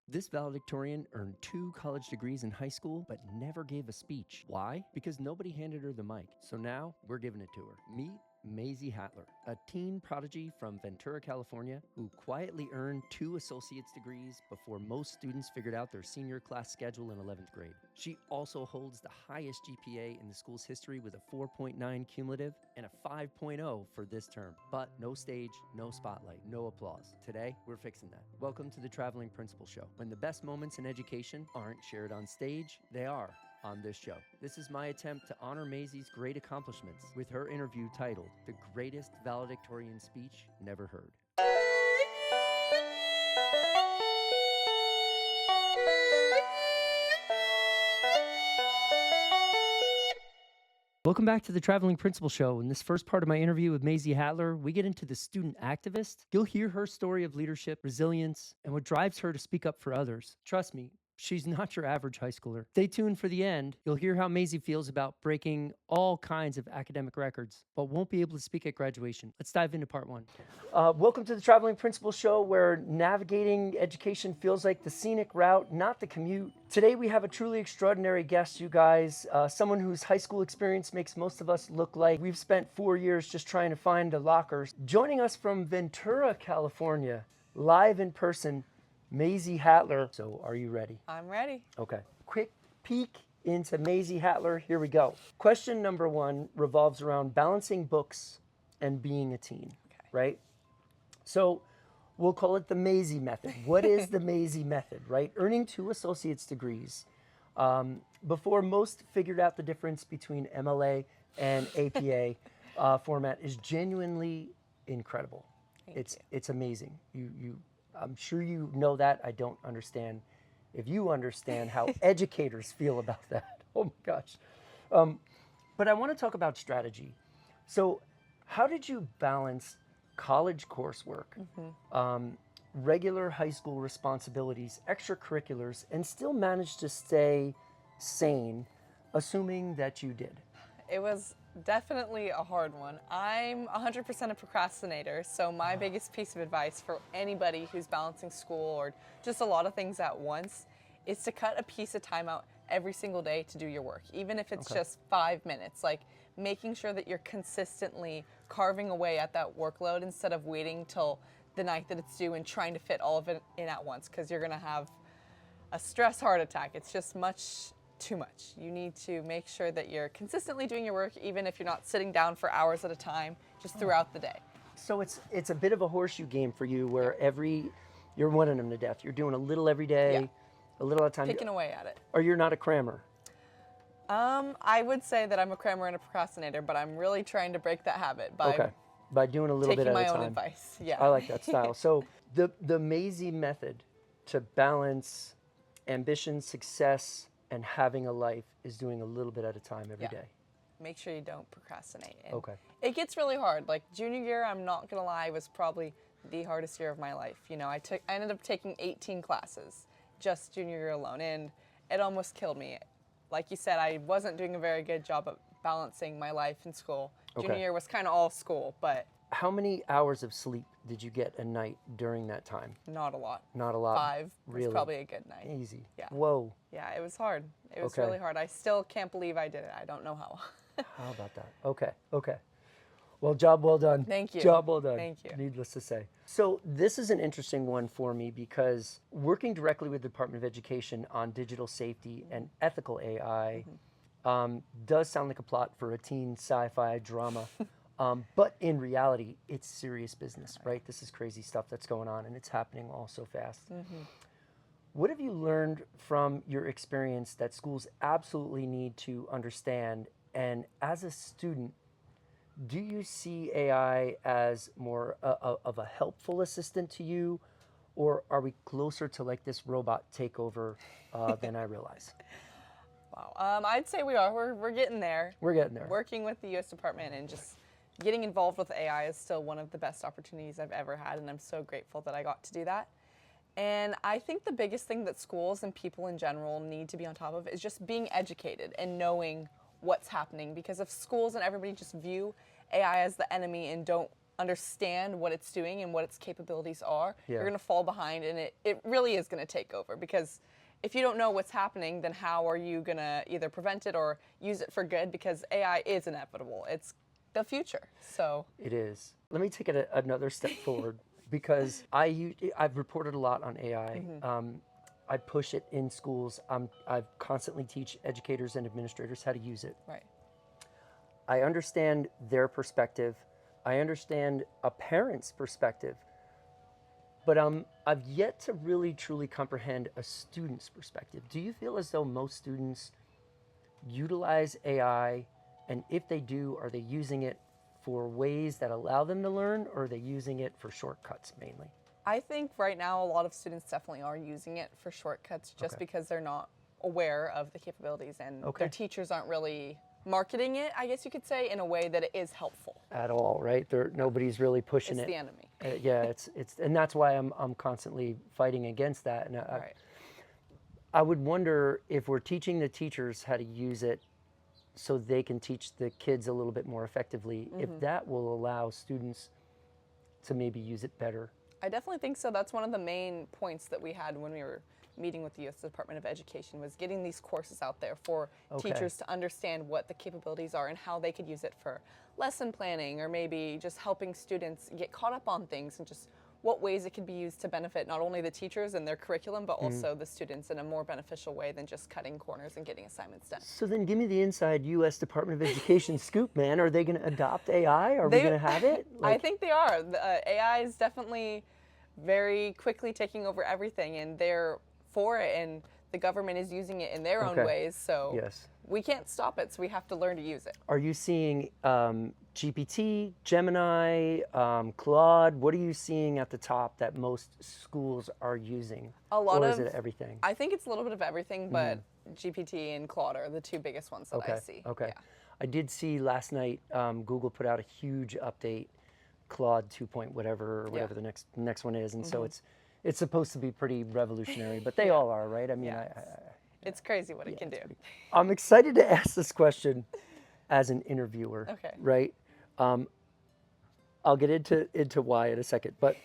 This valedictorian earned 2 college degrees in high school, but never gave a speech. Why? Because nobody handed her the mic. So now we're giving it to her. Meet Maisie Hatler, a teen prodigy from Ventura, California, who quietly earned 2 associate's degrees before most students figured out their senior class schedule in 11th grade. She also holds the highest GPA in the school's history with a 4.9 cumulative and a 5.0 for this term. But no stage, no spotlight, no applause. Today, we're fixing that. Welcome to the Traveling Principal Show. When the best moments in education aren't shared on stage, they are on this show. This is my attempt to honor Maisie's great accomplishments with her interview titled The Greatest Valedictorian Speech Never Heard. Welcome back to the Traveling Principal Show. In this first part of my interview with Maisie Hatler, we get into the student activist. You'll hear her story of leadership, resilience, and what drives her to speak up for others. Trust me, she's not your average high schooler. Stay tuned for the end. You'll hear how Maisie feels about breaking all kinds of academic records, but won't be able to speak at graduation. Let's dive into part one. Welcome to the Traveling Principal Show, where navigating education feels like the scenic route, not the commute. Today we have a truly extraordinary guest, you guys, someone whose high school experience makes most of us look like we've spent 4 years just trying to find a locker. Joining us from Ventura, California, live in person, Maisie Hatler. So are you ready? I'm ready. Okay. Quick peek into Maisie Hatler. Here we go. Question number 1 revolves around balancing books and being a teen, right? So we'll call it the Maisie method. What is the Maisie method, right? Earning 2 associate's degrees before most figured out the difference between MLA and APA format is genuinely incredible. It's amazing. I'm sure you know that. I don't understand if you understand how educators feel about that. Oh my gosh. But I want to talk about strategy. So how did you balance college coursework, regular high school responsibilities, extracurriculars, and still manage to stay sane, assuming that you did? It was definitely a hard one. I'm 100% a procrastinator, so my biggest piece of advice for anybody who's balancing school or just a lot of things at once is to cut a piece of time out every single day to do your work, even if it's just 5 minutes, like making sure that you're consistently carving away at that workload instead of waiting till the night that it's due and trying to fit all of it in at once, because you're going to have a stress heart attack. It's just too much. You need to make sure that you're consistently doing your work, even if you're not sitting down for hours at a time, just throughout the day. So it's a bit of a horseshoe game for you, where you're winning them to death. You're doing a little every day, a little at a time. Picking away at it. Or you're not a crammer. I would say that I'm a crammer and a procrastinator, but I'm really trying to break that habit by doing a little bit at a time. Taking my own advice. Yeah. I like that style. So the Maisie method to balance ambition, success, and having a life is doing a little bit at a time every day. Make sure you don't procrastinate. And okay. It gets really hard. Like junior year, I'm not gonna lie, was probably the hardest year of my life. You know, I ended up taking 18 classes just junior year alone, and it almost killed me. Like you said, I wasn't doing a very good job of balancing my life and school. Junior year was kind of all school, but... How many hours of sleep did you get a night during that time? Not a lot. Not a lot? 5 really? Was probably a good night. Easy. Yeah. Whoa. Yeah, it was hard. It was really hard. I still can't believe I did it. I don't know how. How about that? Okay. Well, job well done. Thank you. Job well done. Thank you. Needless to say. So this is an interesting one for me, because working directly with the Department of Education on digital safety and ethical AI does sound like a plot for a teen sci-fi drama. But in reality, it's serious business, right? This is crazy stuff that's going on, and it's happening all so fast. What have you learned from your experience that schools absolutely need to understand? And as a student, do you see AI as more of a helpful assistant to you, or are we closer to like this robot takeover than I realize? Wow. I'd say we are. We're getting there. We're getting there. Working with the U.S. Department and just getting involved with AI is still one of the best opportunities I've ever had, and I'm so grateful that I got to do that. And I think the biggest thing that schools and people in general need to be on top of is just being educated and knowing what's happening, because if schools and everybody just view AI as the enemy and don't understand what it's doing and what its capabilities are, Yeah. you're going to fall behind, and it really is going to take over. Because if you don't know what's happening, then how are you going to either prevent it or use it for good? Because AI is inevitable. It's the future. So It is. Let me take it another step forward, because I've reported a lot on AI. I push it in schools. I constantly teach educators and administrators how to use it. right. I understand their perspective. I understand a parent's perspective. But I've yet to really truly comprehend a student's perspective. Do you feel as though most students utilize AI, and if they do, are they using it for ways that allow them to learn, or are they using it for shortcuts mainly? I think right now a lot of students definitely are using it for shortcuts just because they're not aware of the capabilities, and their teachers aren't really marketing it, I guess you could say, in a way that it is helpful. At all, right? Nobody's really pushing It's it. the enemy. Yeah, it's and that's why I'm constantly fighting against that. And Right. I would wonder if we're teaching the teachers how to use it so they can teach the kids a little bit more effectively, if that will allow students to maybe use it better. I definitely think so. That's one of the main points that we had when we were meeting with the U.S. Department of Education, was getting these courses out there for teachers to understand what the capabilities are and how they could use it for lesson planning, or maybe just helping students get caught up on things, and just what ways it could be used to benefit not only the teachers and their curriculum, but also the students in a more beneficial way than just cutting corners and getting assignments done. So then give me the inside U.S. Department of Education scoop, man. Are they going to adopt AI? Are we going to have it? I think they are. AI is definitely very quickly taking over everything, and they're for it, and the government is using it in their own ways. So yes, we can't stop it, so we have to learn to use it. Are you seeing GPT, Gemini, Claude? What are you seeing at the top that most schools are using? A lot or of, is it everything? I think it's a little bit of everything, but GPT and Claude are the two biggest ones that I see. Okay. Yeah. I did see last night Google put out a huge update, Claude 2 point whatever, or whatever the next one is, and so it's supposed to be pretty revolutionary, but they all are, right? I mean, It's crazy what it can do. I'm excited to ask this question as an interviewer, right? I'll get into why in a second, but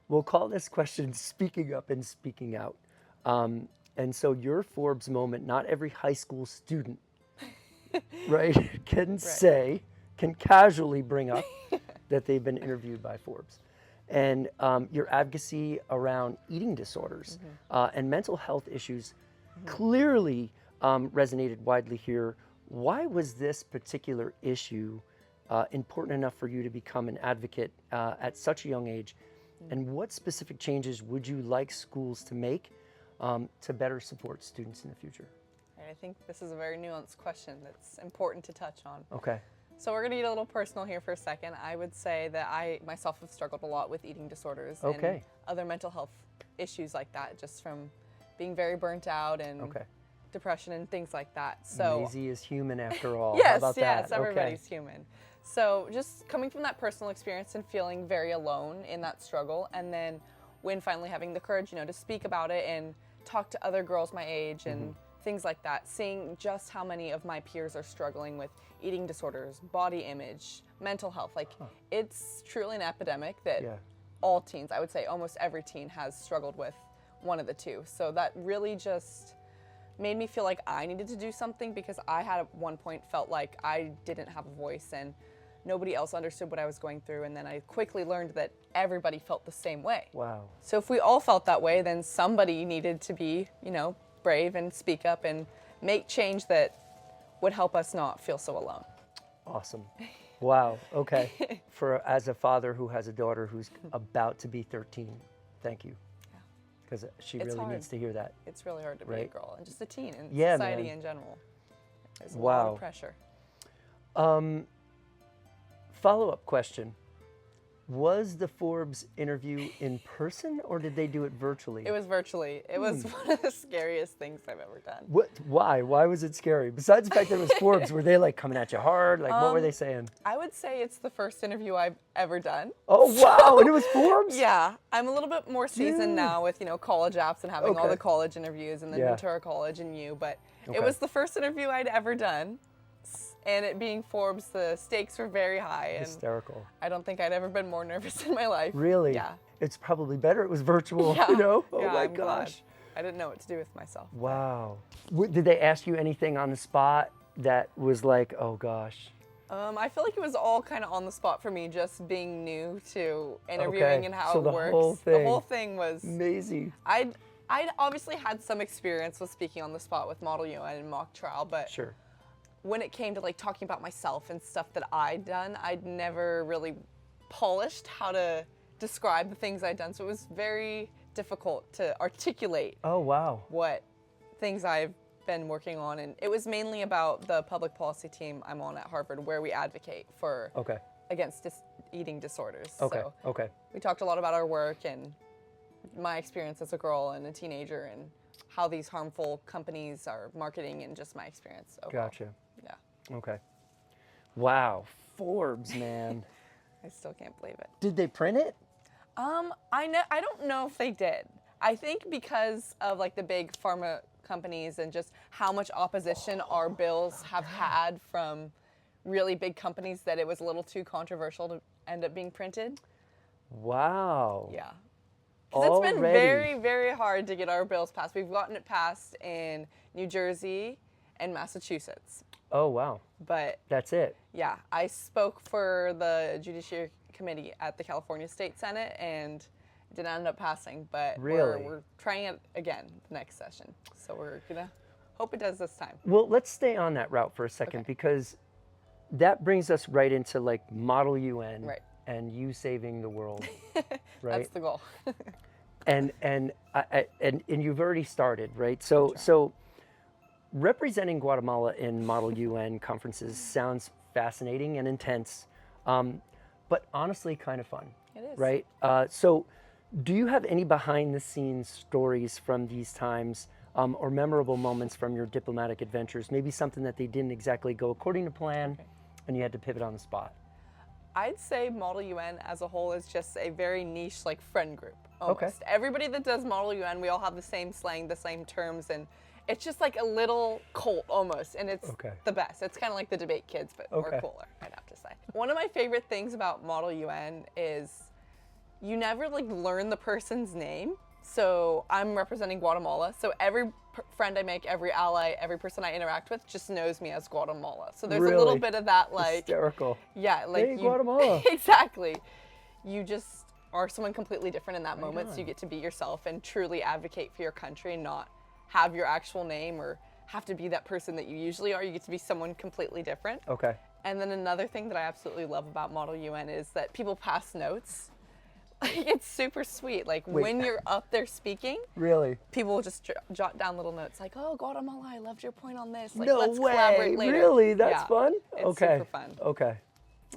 we'll call this question speaking up and speaking out. And so your Forbes moment, not every high school student, right, can casually bring up that they've been interviewed by Forbes. And your advocacy around eating disorders and mental health issues clearly resonated widely here. Why was this particular issue important enough for you to become an advocate at such a young age? And what specific changes would you like schools to make to better support students in the future? I think this is a very nuanced question that's important to touch on. Okay. So we're going to get a little personal here for a second. I would say that I myself have struggled a lot with eating disorders and other mental health issues like that, just from being very burnt out and depression and things like that. So Maisie is human after all. Yes, How about yes, that? everybody's human. So just coming from that personal experience and feeling very alone in that struggle, and then when finally having the courage, to speak about it and talk to other girls my age and things like that, seeing just how many of my peers are struggling with eating disorders, body image, mental health. Like, it's truly an epidemic that all teens, I would say almost every teen, has struggled with one of the two. So that really just made me feel like I needed to do something, because I had at one point felt like I didn't have a voice and nobody else understood what I was going through. And then I quickly learned that everybody felt the same way. Wow. So if we all felt that way, then somebody needed to be, brave and speak up and make change that would help us not feel so alone. Awesome. Wow. Okay. As a father who has a daughter who's about to be 13, thank you. Because she really needs to hear that. It's really hard to be a girl and just a teen in Yeah, society man. in general. There's a lot of pressure. Follow-up question. Was the Forbes interview in person, or did they do it virtually? It was virtually. It was one of the scariest things I've ever done. What? Why? Why was it scary? Besides the fact that it was Forbes, were they like coming at you hard? Like, what were they saying? I would say it's the first interview I've ever done. Oh, wow. And it was Forbes? Yeah. I'm a little bit more seasoned now with, college apps and having all the college interviews and then Ventura College and you. But it was the first interview I'd ever done. and it being Forbes, the stakes were very high. And Hysterical. I don't think I'd ever been more nervous in my life. Really? Yeah. It's probably better it was virtual, Yeah. you know? Oh Yeah, my I'm glad. gosh. I didn't know what to do with myself. Wow. Did they ask you anything on the spot that was like, oh gosh? I feel like it was all kind of on the spot for me, just being new to interviewing and how so it the works. Whole thing, the whole thing was Maisie. I'd obviously had some experience with speaking on the spot with Model UN and mock trial, but Sure. when it came to like talking about myself and stuff that I'd done, I'd never really polished how to describe the things I'd done. So it was very difficult to articulate Oh, wow. what things I've been working on. And it was mainly about the public policy team I'm on at Harvard, where we advocate for against eating disorders. Okay. So Okay. we talked a lot about our work and my experience as a girl and a teenager and how these harmful companies are marketing and just my experience overall. Gotcha. Yeah. Okay. Wow. Forbes, man. I still can't believe it. Did they print it? I don't know if they did. I think because of like the big pharma companies and just how much opposition our bills have had from really big companies that it was a little too controversial to end up being printed. Wow. Yeah. Because it's been Already. very, very hard to get our bills passed. We've gotten it passed in New Jersey and Massachusetts. Oh, wow. But That's it. yeah, I spoke for the Judiciary Committee at the California State Senate and it didn't end up passing. But Really? we're trying it again the next session. So we're going to hope it does this time. Well, let's stay on that route for a second because that brings us right into like Model UN Right. and you saving the world, right? That's the goal. and you've already started, right? So representing Guatemala in Model UN conferences sounds fascinating and intense, but honestly kind of fun. It is. Right? So do you have any behind the scenes stories from these times or memorable moments from your diplomatic adventures? Maybe something that they didn't exactly go according to plan and you had to pivot on the spot. I'd say Model UN as a whole is just a very niche, like, friend group, almost. Okay. Everybody that does Model UN, we all have the same slang, the same terms, and it's just like a little cult almost, and it's the best. It's kind of like the debate kids, but more cooler, I'd have to say. One of my favorite things about Model UN is you never, like, learn the person's name. So I'm representing Guatemala, so every friend I make, every ally, every person I interact with just knows me as Guatemala. So there's a little bit of that, like, hysterical. Yeah, like hey, Guatemala. Exactly. You just are someone completely different in that moment, so you get to be yourself and truly advocate for your country and not have your actual name or have to be that person that you usually are. You get to be someone completely different. Okay. And then another thing that I absolutely love about Model UN is that people pass notes. It's super sweet. Like, when you're up there speaking, really, people will just jot down little notes like, "Oh, Guatemala, I loved your point on this. Like, no let's way. collaborate later." Really? That's fun? It's super fun. Okay.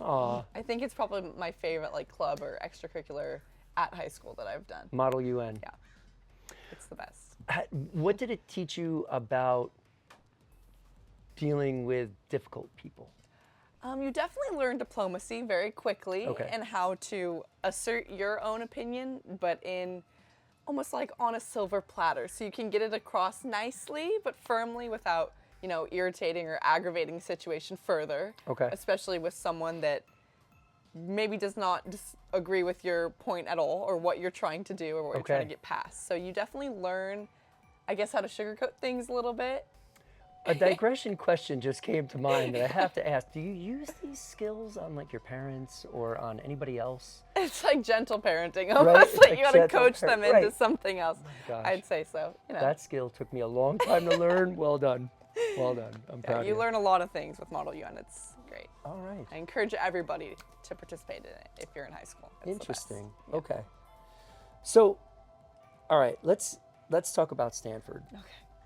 Aw. I think it's probably my favorite, like, club or extracurricular at high school that I've done. Model UN. Yeah. It's the best. What did it teach you about dealing with difficult people? You definitely learn diplomacy very quickly and how to assert your own opinion, but in almost like on a silver platter. So you can get it across nicely, but firmly without, you know, irritating or aggravating the situation further. Okay. Especially with someone that maybe does not agree with your point at all or what you're trying to do or what you're trying to get past. So you definitely learn, I guess, how to sugarcoat things a little bit. A digression question just came to mind that I have to ask. Do you use these skills on like your parents or on anybody else? It's like gentle parenting, almost like you got to coach them into something else. Oh my gosh. I'd say so. You know. That skill took me a long time to learn. Well done. Well done. I'm proud of you. You learn a lot of things with Model UN. It's great. All right. I encourage everybody to participate in it if you're in high school. It's Interesting. the best. Okay. So, all right, let's talk about Stanford. Okay.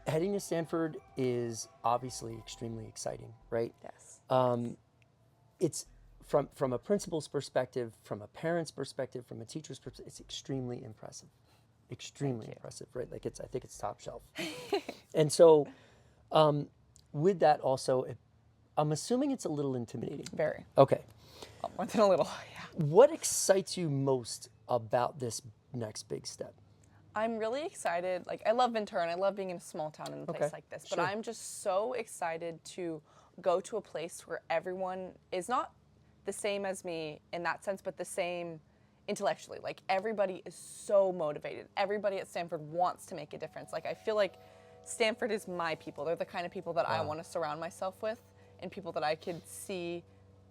Heading to Stanford is obviously extremely exciting, right? Yes. It's from a principal's perspective, from a parent's perspective, from a teacher's perspective, it's extremely impressive. Extremely impressive, right? Like I think it's top shelf. And so, with that also, I'm assuming it's a little intimidating. Very. Okay. More than a little, yeah. What excites you most about this next big step? I'm really excited. Like, I love Ventura and I love being in a small town in a place like this, but I'm just so excited to go to a place where everyone is not the same as me in that sense, but the same intellectually. Like, everybody is so motivated. Everybody at Stanford wants to make a difference. Like, I feel like Stanford is my people. They're the kind of people that I want to surround myself with, and people that I could see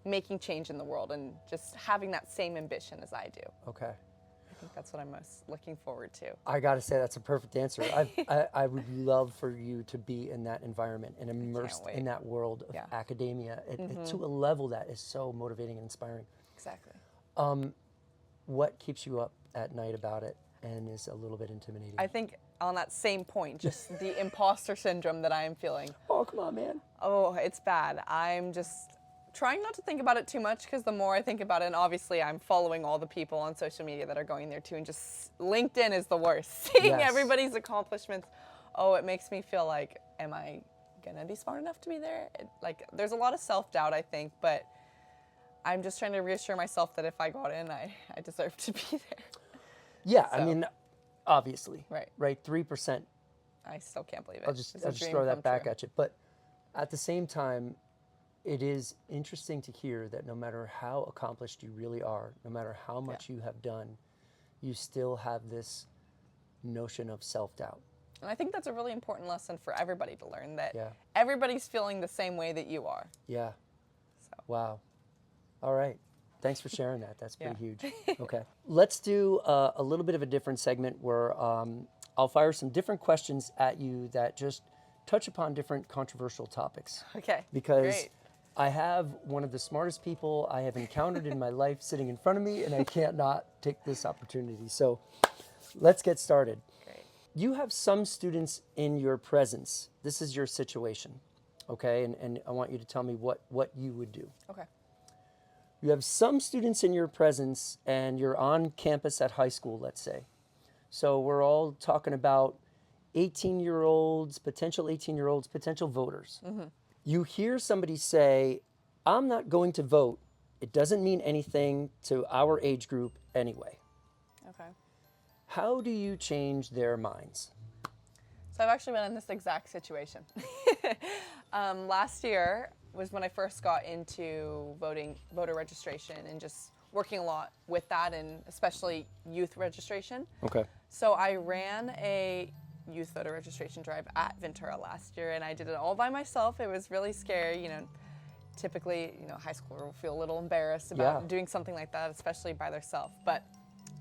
making change in the world and just having that same ambition as I do. Okay. I think that's what I'm most looking forward to. I got to say, that's a perfect answer. I would love for you to be in that environment and immersed in that world of academia to a level that is so motivating and inspiring. Exactly. What keeps you up at night about it and is a little bit intimidating? I think on that same point, just the imposter syndrome that I am feeling. Oh, come on, man. Oh, it's bad. I'm just trying not to think about it too much, because the more I think about it, and obviously I'm following all the people on social media that are going there too, and just LinkedIn is the worst. Seeing everybody's accomplishments, it makes me feel like, am I gonna be smart enough to be there? There's a lot of self-doubt, I think, but I'm just trying to reassure myself that if I got in, I deserve to be there. Yeah, so, I mean, obviously. Right. 3%. I still can't believe it. I'll just throw that back at you. But at the same time, it is interesting to hear that no matter how accomplished you really are, no matter how much you have done, you still have this notion of self-doubt. And I think that's a really important lesson for everybody to learn, that everybody's feeling the same way that you are. Yeah. So. Wow. All right. Thanks for sharing that. That's pretty huge. Okay. Let's do a little bit of a different segment where I'll fire some different questions at you that just touch upon different controversial topics. Okay. Because I have one of the smartest people I have encountered in my life sitting in front of me, and I can't not take this opportunity. So let's get started. Great. You have some students in your presence. This is your situation, okay? And I want you to tell me what you would do. Okay. You have some students in your presence, and you're on campus at high school, let's say. So we're all talking about 18-year-olds, potential 18-year-olds, potential voters. Mm-hmm. You hear somebody say, I'm not going to vote. It doesn't mean anything to our age group anyway. Okay. How do you change their minds? So I've actually been in this exact situation. Last year was when I first got into voter registration, and just working a lot with that, and especially youth registration. Okay. So I ran a youth voter registration drive at Ventura last year, and I did it all by myself. It was really scary. Typically, high schooler will feel a little embarrassed about doing something like that, especially by themselves. But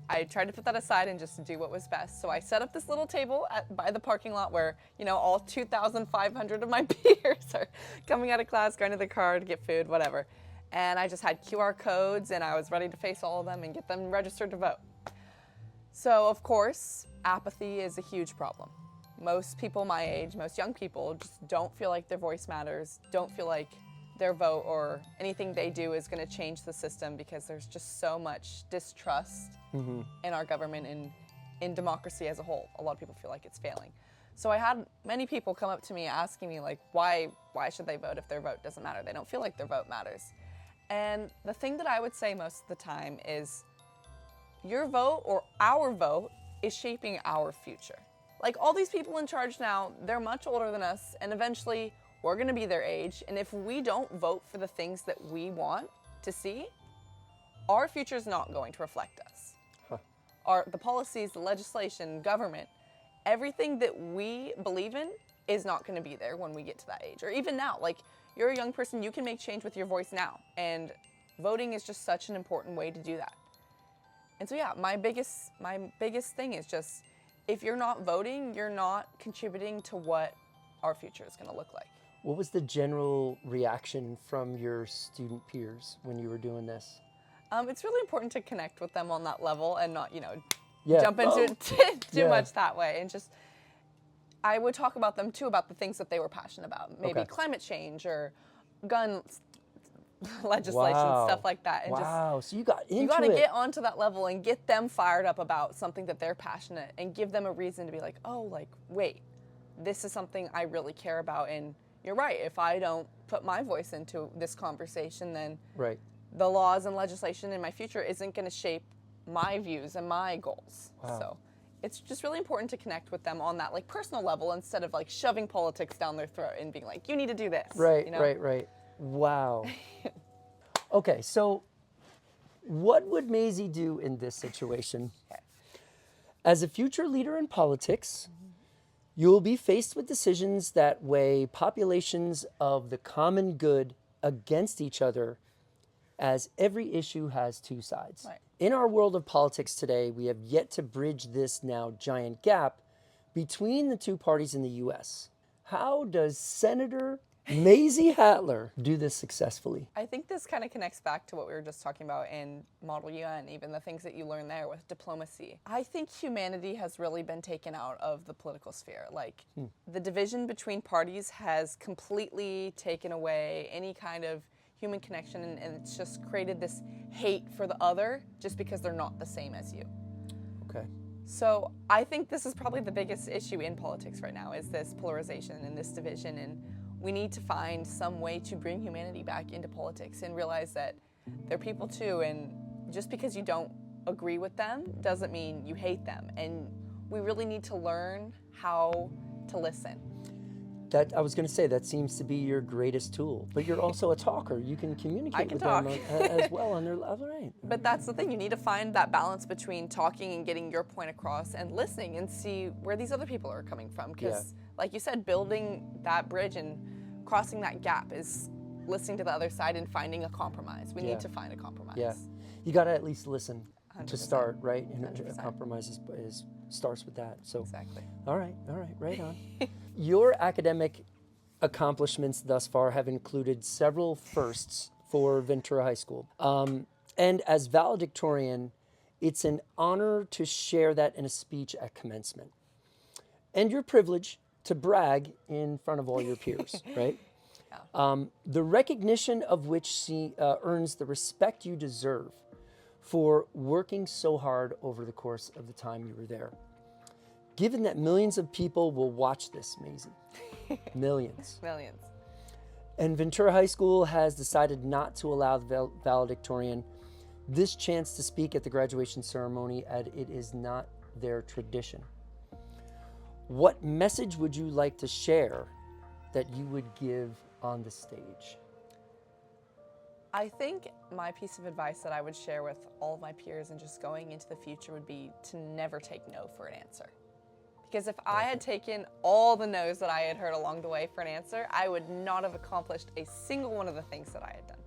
I tried to put that aside and just do what was best. So I set up this little table by the parking lot where, all 2,500 of my peers are coming out of class, going to the car to get food, whatever. And I just had QR codes, and I was ready to face all of them and get them registered to vote. So, of course, apathy is a huge problem. Most people my age, most young people, just don't feel like their voice matters, don't feel like their vote or anything they do is going to change the system, because there's just so much distrust in our government and in democracy as a whole. A lot of people feel like it's failing. So I had many people come up to me asking me, like, why should they vote if their vote doesn't matter? They don't feel like their vote matters. And the thing that I would say most of the time is, your vote or our vote is shaping our future. Like, all these people in charge now, they're much older than us, and eventually we're going to be their age. And if we don't vote for the things that we want to see, our future is not going to reflect us. The policies, the legislation, government, everything that we believe in is not going to be there when we get to that age. Or even now, like, you're a young person, you can make change with your voice now. And voting is just such an important way to do that. And so, my biggest thing is just, if you're not voting, you're not contributing to what our future is going to look like. What was the general reaction from your student peers when you were doing this? It's really important to connect with them on that level and not, jump into it too much that way. And just, I would talk about them too, about the things that they were passionate about. Maybe climate change or gun legislation, stuff like that. And so you got into it. You got to get onto that level and get them fired up about something that they're passionate, and give them a reason to be like, wait, this is something I really care about. And you're right, if I don't put my voice into this conversation, then the laws and legislation in my future isn't going to shape my views and my goals. So it's just really important to connect with them on that like personal level instead of like shoving politics down their throat and being like, you need to do this. Right, you know? right. Wow. Okay, so what would Maisie do in this situation? Okay. As a future leader in politics, you will be faced with decisions that weigh populations of the common good against each other, as every issue has two sides. Right. In our world of politics today, we have yet to bridge this now giant gap between the two parties in the U.S. How does Senator Maisie Hatler do this successfully? I think this kind of connects back to what we were just talking about in Model UN, even the things that you learn there with diplomacy. I think humanity has really been taken out of the political sphere. Like, the division between parties has completely taken away any kind of human connection, and it's just created this hate for the other just because they're not the same as you. Okay. So I think this is probably the biggest issue in politics right now, is this polarization and this division, and we need to find some way to bring humanity back into politics and realize that they're people too, and just because you don't agree with them doesn't mean you hate them, and we really need to learn how to listen. That, I was going to say, that seems to be your greatest tool, but you're also a talker. You can communicate with them as well on their level, right? But that's the thing, you need to find that balance between talking and getting your point across and listening and see where these other people are coming from. Because like you said, building that bridge and crossing that gap is listening to the other side and finding a compromise. We need to find a compromise. Yeah, you got to at least listen 100%. To start, right? And 100%. a compromise starts with that. So Exactly. All right, right on. Your academic accomplishments thus far have included several firsts for Ventura High School. And as valedictorian, it's an honor to share that in a speech at commencement. And your privilege to brag in front of all your peers, right? The recognition of which earns the respect you deserve for working so hard over the course of the time you were there. Given that millions of people will watch this, Maisie, millions. Millions. And Ventura High School has decided not to allow the valedictorian this chance to speak at the graduation ceremony, as it is not their tradition. What message would you like to share that you would give on the stage? I think my piece of advice that I would share with all of my peers and just going into the future would be to never take no for an answer. Because if I had taken all the no's that I had heard along the way for an answer, I would not have accomplished a single one of the things that I had done.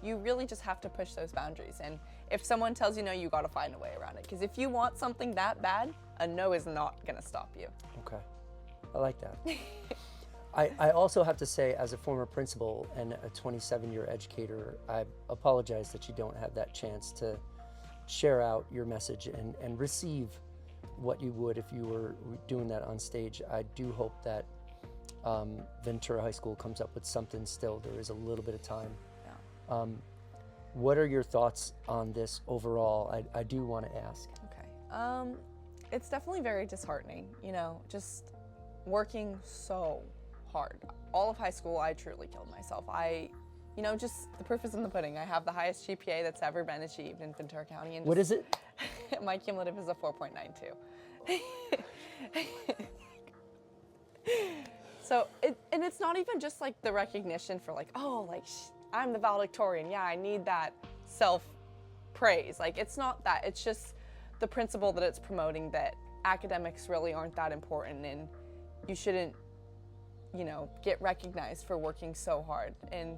You really just have to push those boundaries. And if someone tells you no, you got to find a way around it. Because if you want something that bad, a no is not going to stop you. Okay, I like that. I also have to say, as a former principal and a 27-year educator, I apologize that you don't have that chance to share out your message and receive what you would if you were doing that on stage. I do hope that Ventura High School comes up with something still. There is a little bit of time. Yeah. What are your thoughts on this overall? I do want to ask. Okay. It's definitely very disheartening, you know, just working so hard. All of high school, I truly killed myself. You know, just the proof is in the pudding. I have the highest GPA that's ever been achieved in Ventura County. And what is it? My cumulative is a 4.92. So, it's not even just like the recognition for like, oh, like I'm the valedictorian. Yeah, I need that self-praise. Like, it's not that. It's just the principle that it's promoting, that academics really aren't that important and you shouldn't, you know, get recognized for working so hard. And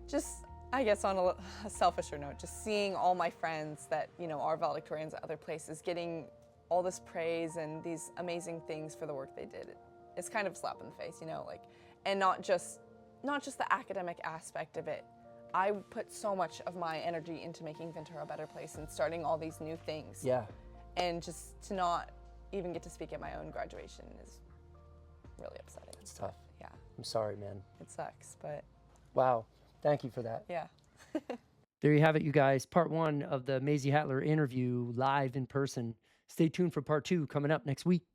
just, I guess on a selfisher note, just seeing all my friends that, you know, are valedictorians at other places getting all this praise and these amazing things for the work they did, it's kind of a slap in the face, you know, like, and not just the academic aspect of it. I put so much of my energy into making Ventura a better place and starting all these new things. Yeah. And just to not even get to speak at my own graduation is really upsetting. It's tough. Yeah. I'm sorry, man. It sucks, but. Wow. Thank you for that. Yeah. There you have it, you guys. Part 1 of the Maisie Hatler interview live in person. Stay tuned for part 2 coming up next week.